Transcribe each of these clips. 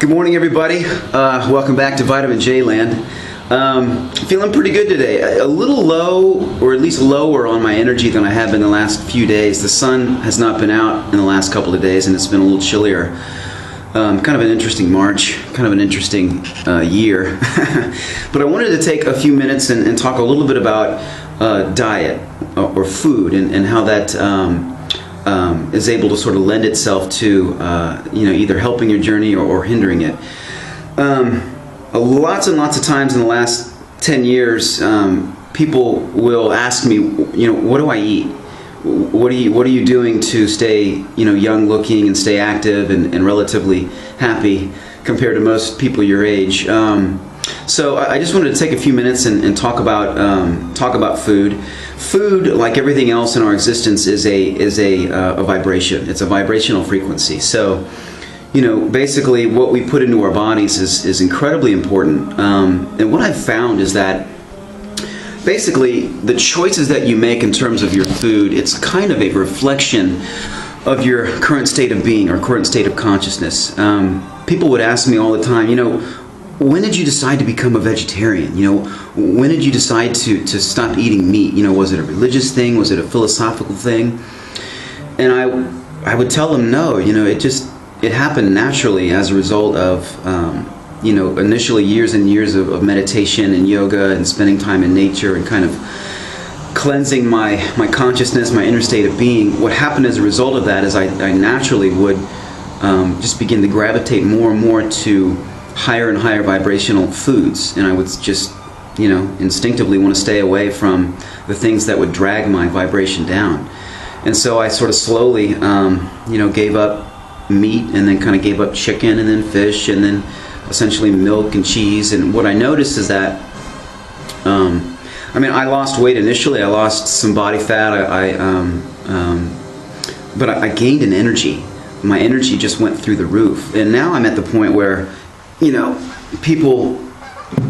Good morning, everybody. Welcome back to Vitamin J Land. Feeling pretty good today. A little low, or at least lower on my energy than I have been the last few days. The sun has not been out in the last couple of days, and it's been a little chillier. Kind of an interesting March, kind of an interesting year. But I wanted to take a few minutes and talk a little bit about diet or food and how that is able to sort of lend itself to either helping your journey or hindering it. Lots and lots of times in the last 10 years, people will ask me, what do I eat? What are you doing to stay, young looking and stay active and relatively happy compared to most people your age? So I just wanted to take a few minutes and talk about food. Food, like everything else in our existence, is a vibration. It's a vibrational frequency. So, basically what we put into our bodies is incredibly important. And what I've found is that basically the choices that you make in terms of your food, it's kind of a reflection of your current state of being or current state of consciousness. People would ask me all the time, when did you decide to become a vegetarian? When did you decide to stop eating meat? Was it a religious thing? Was it a philosophical thing? And I would tell them no. It happened naturally as a result of initially years and years of meditation and yoga and spending time in nature and kind of cleansing my consciousness, my inner state of being. What happened as a result of that is I naturally would just begin to gravitate more and more to higher and higher vibrational foods, and I would just instinctively want to stay away from the things that would drag my vibration down. And so I sort of slowly gave up meat, and then kind of gave up chicken, and then fish, and then essentially milk and cheese. And what I noticed is that I lost weight initially. I lost some body fat. But I gained an energy. My energy just went through the roof, and now I'm at the point where people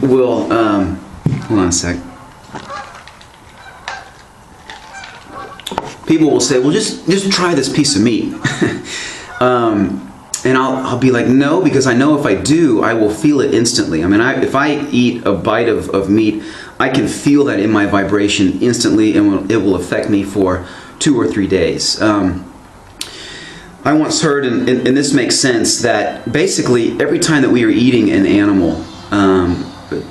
will, hold on a sec. People will say, well, just try this piece of meat. And I'll be like, no, because I know if I do, I will feel it instantly. If I eat a bite of meat, I can feel that in my vibration instantly, and it will affect me for 2 or 3 days. I once heard, and this makes sense, that basically every time that we are eating an animal,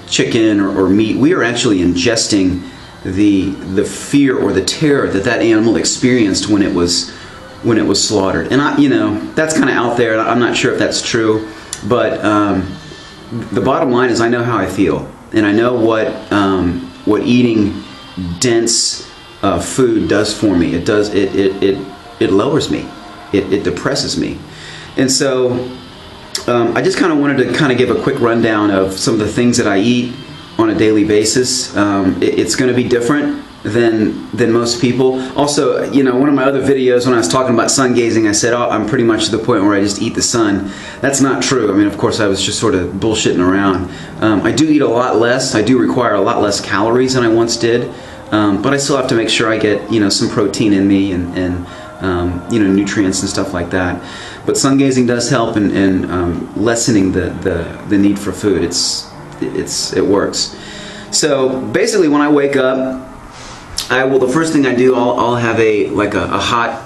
chicken or meat, we are actually ingesting the fear or the terror that animal experienced when it was slaughtered. And that's kind of out there. I'm not sure if that's true, but the bottom line is I know how I feel, and I know what eating dense food does for me. It does it lowers me. It depresses me. And so I just kind of wanted to give a quick rundown of some of the things that I eat on a daily basis. It's going to be different than most people. Also, one of my other videos when I was talking about sun gazing, I said, I'm pretty much to the point where I just eat the sun. That's not true. Of course, I was just sort of bullshitting around. I do eat a lot less. I do require a lot less calories than I once did. But I still have to make sure I get, some protein in me and nutrients and stuff like that. But sun gazing does help in lessening the need for food. It works. So basically, when I wake up, the first thing I do, I'll have a hot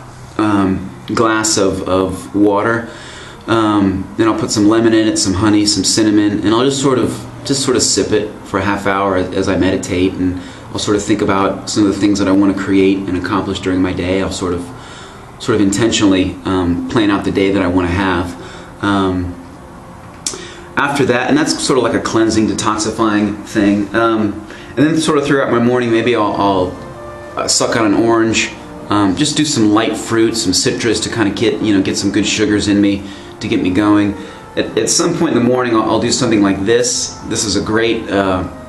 glass of water. Then I'll put some lemon in it, some honey, some cinnamon, and I'll just sort of sip it for a half hour as I meditate, and I'll sort of think about some of the things that I want to create and accomplish during my day. I'll sort of intentionally plan out the day that I want to have. After that, and that's sort of like a cleansing, detoxifying thing. And then sort of throughout my morning, maybe I'll suck on an orange, just do some light fruit, some citrus to kind of get some good sugars in me to get me going. At some point in the morning, I'll do something like this. This is a great,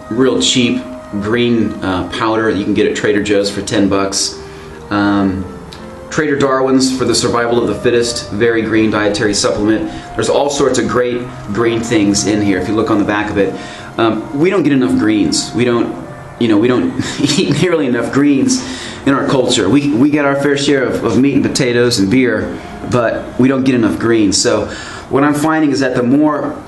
real cheap green powder you can get at Trader Joe's for $10. Trader Darwin's for the survival of the fittest, very green dietary supplement. There's all sorts of great green things in here. If you look on the back of it, we don't get enough greens. We don't eat nearly enough greens in our culture. We get our fair share of meat and potatoes and beer, but we don't get enough greens. So what I'm finding is that the more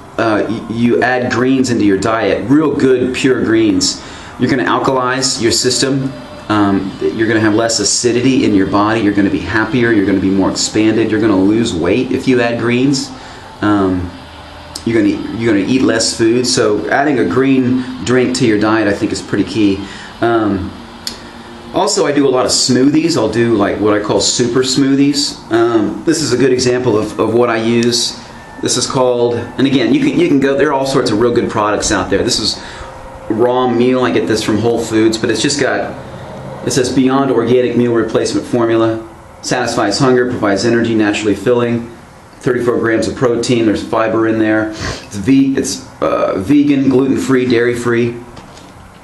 you add greens into your diet, real good pure greens, you're going to alkalize your system. You're going to have less acidity in your body. You're going to be happier. You're going to be more expanded. You're going to lose weight if you add greens. You're going to eat less food. So adding a green drink to your diet, I think, is pretty key. Also, I do a lot of smoothies. I'll do like what I call super smoothies. This is a good example of what I use. This is called, and again, you can go. There are all sorts of real good products out there. This is raw meal. I get this from Whole Foods, but it's just got. It says Beyond Organic Meal Replacement Formula. Satisfies hunger, provides energy, naturally filling. 34 grams of protein. There's fiber in there. It's vegan, gluten-free, dairy-free.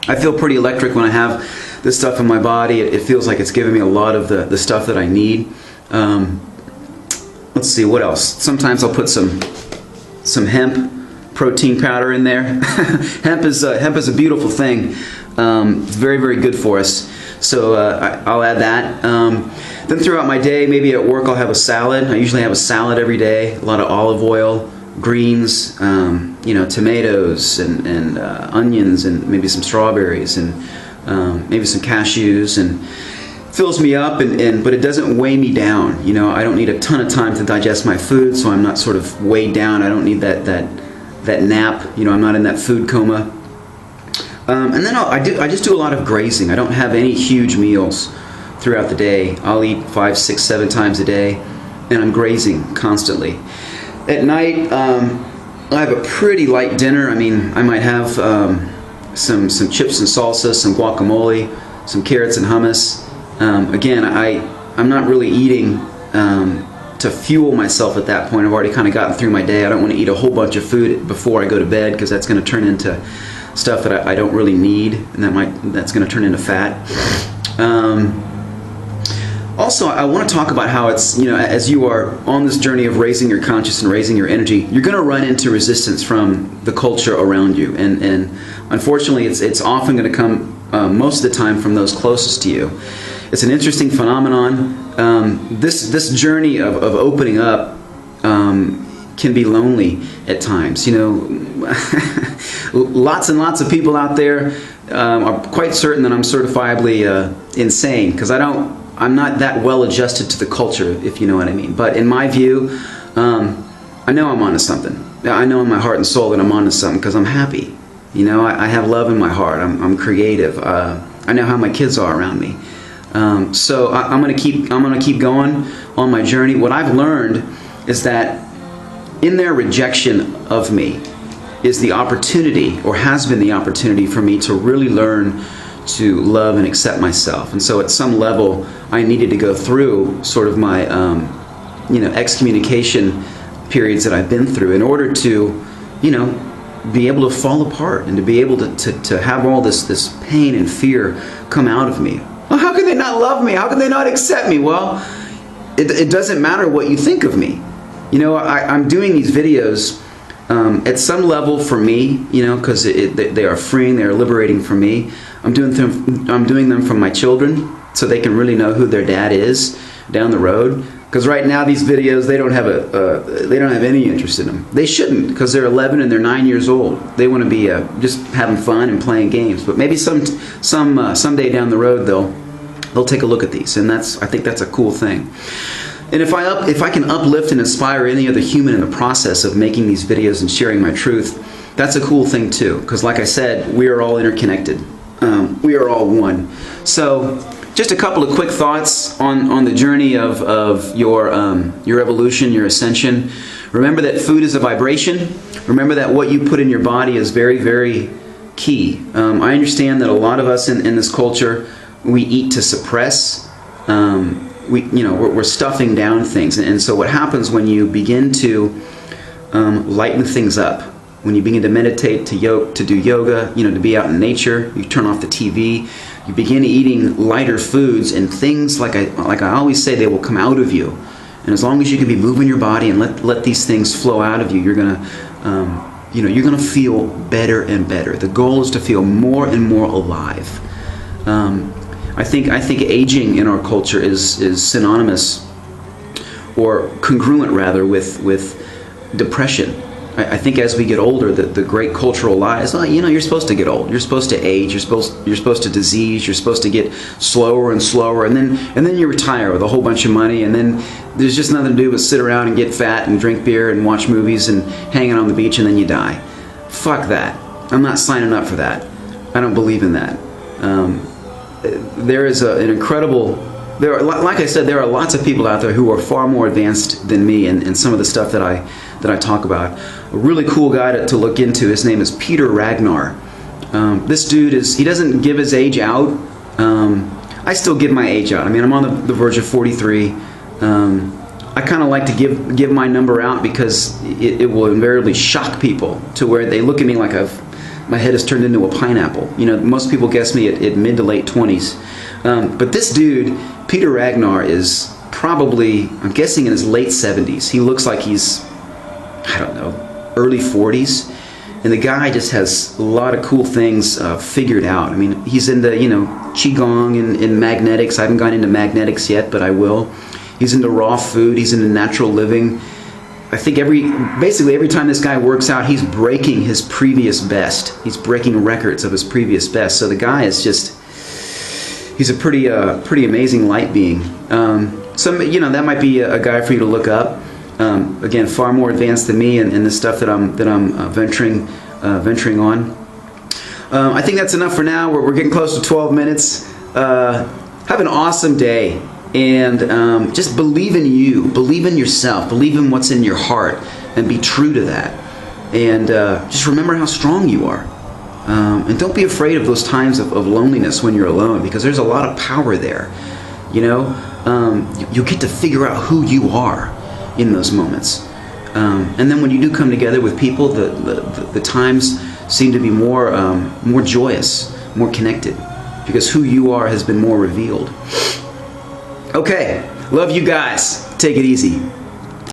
I feel pretty electric when I have this stuff in my body. It feels like it's giving me a lot of the stuff that I need. Let's see, what else? Sometimes I'll put some hemp protein powder in there. Hemp is a beautiful thing. It's very, very good for us. So I'll add that. Then throughout my day, maybe at work, I'll have a salad. I usually have a salad every day. A lot of olive oil, greens, tomatoes and onions, and maybe some strawberries, and maybe some cashews, and fills me up, but it doesn't weigh me down. I don't need a ton of time to digest my food, so I'm not sort of weighed down. I don't need that nap. I'm not in that food coma. And then I just do a lot of grazing. I don't have any huge meals throughout the day. I'll eat 5, 6, 7 times a day, and I'm grazing constantly. At night, I have a pretty light dinner. I mean, I might have some chips and salsa, some guacamole, some carrots and hummus. Again, I'm not really eating to fuel myself at that point. I've already kind of gotten through my day. I don't want to eat a whole bunch of food before I go to bed, because that's going to turn into stuff that I don't really need, and that's going to turn into fat. Also, I want to talk about how it's, as you are on this journey of raising your conscious and raising your energy, you're going to run into resistance from the culture around you, and unfortunately, it's often going to come most of the time from those closest to you. It's an interesting phenomenon. This journey of opening up can be lonely at times. Lots and lots of people out there are quite certain that I'm certifiably insane, because I'm not that well adjusted to the culture, if you know what I mean. But in my view, I know I'm onto something. I know in my heart and soul that I'm onto something, because I'm happy. I have love in my heart. I'm creative. I know how my kids are around me. So I'm gonna keep going on my journey. What I've learned is that in their rejection of me is the opportunity, or has been the opportunity, for me to really learn to love and accept myself. And so at some level, I needed to go through sort of my excommunication periods that I've been through in order to be able to fall apart, and to be able to have all this pain and fear come out of me. Well, how can they not love me? How can they not accept me? Well, it doesn't matter what you think of me. I'm doing these videos at some level for me, because they are freeing, they are liberating for me. I'm doing them from my children, so they can really know who their dad is down the road. Because right now these videos, they don't have any interest in them. They shouldn't, because they're 11 and they're 9 years old. They want to be just having fun and playing games. But maybe someday down the road they'll take a look at these, and I think that's a cool thing. And if I can uplift and inspire any other human in the process of making these videos and sharing my truth, that's a cool thing too. Because like I said, we are all interconnected. We are all one. So just a couple of quick thoughts on the journey of your evolution, your ascension. Remember that food is a vibration. Remember that what you put in your body is very, very key. I understand that a lot of us in this culture, we eat to suppress. We're stuffing down things, and so what happens when you begin to lighten things up, when you begin to meditate, to do yoga, to be out in nature, you turn off the TV, you begin eating lighter foods, and things like I always say, they will come out of you. And as long as you can be moving your body and let these things flow out of you, you're gonna feel better and better. The goal is to feel more and more alive. I think aging in our culture is synonymous, or congruent rather, with depression. I think as we get older, the great cultural lie is, well, you know, you're supposed to get old, you're supposed to age, you're supposed to disease, you're supposed to get slower and slower, and then you retire with a whole bunch of money, and then there's just nothing to do but sit around and get fat and drink beer and watch movies and hang out on the beach, and then you die. Fuck that. I'm not signing up for that. I don't believe in that. There is an incredible, like I said, there are lots of people out there who are far more advanced than me in some of the stuff that I talk about. A really cool guy to look into. His name is Peter Ragnar. This dude he doesn't give his age out. I still give my age out. I mean, I'm on the verge of 43. I kind of like to give my number out because it will invariably shock people to where they look at me like my head has turned into a pineapple. You know, most people guess me at mid to late 20s. But this dude, Peter Ragnar, is probably, I'm guessing, in his late 70s. He looks like he's, I don't know, early 40s. And the guy just has a lot of cool things figured out. I mean, he's into, you know, Qigong and magnetics. I haven't gone into magnetics yet, but I will. He's into raw food. He's into natural living. I think basically every time this guy works out, he's breaking his previous best. He's breaking records of his previous best. So the guy is just, he's a pretty amazing light being. You know, that might be a guy for you to look up. Again, far more advanced than me in the stuff that I'm venturing on. I think that's enough for now. We're getting close to 12 minutes. Have an awesome day. And just believe in you, believe in yourself, believe in what's in your heart, and be true to that. And just remember how strong you are. And don't be afraid of those times of loneliness when you're alone, because there's a lot of power there. You know, you get to figure out who you are in those moments. And then when you do come together with people, the times seem to be more joyous, more connected, because who you are has been more revealed. Okay, love you guys. Take it easy.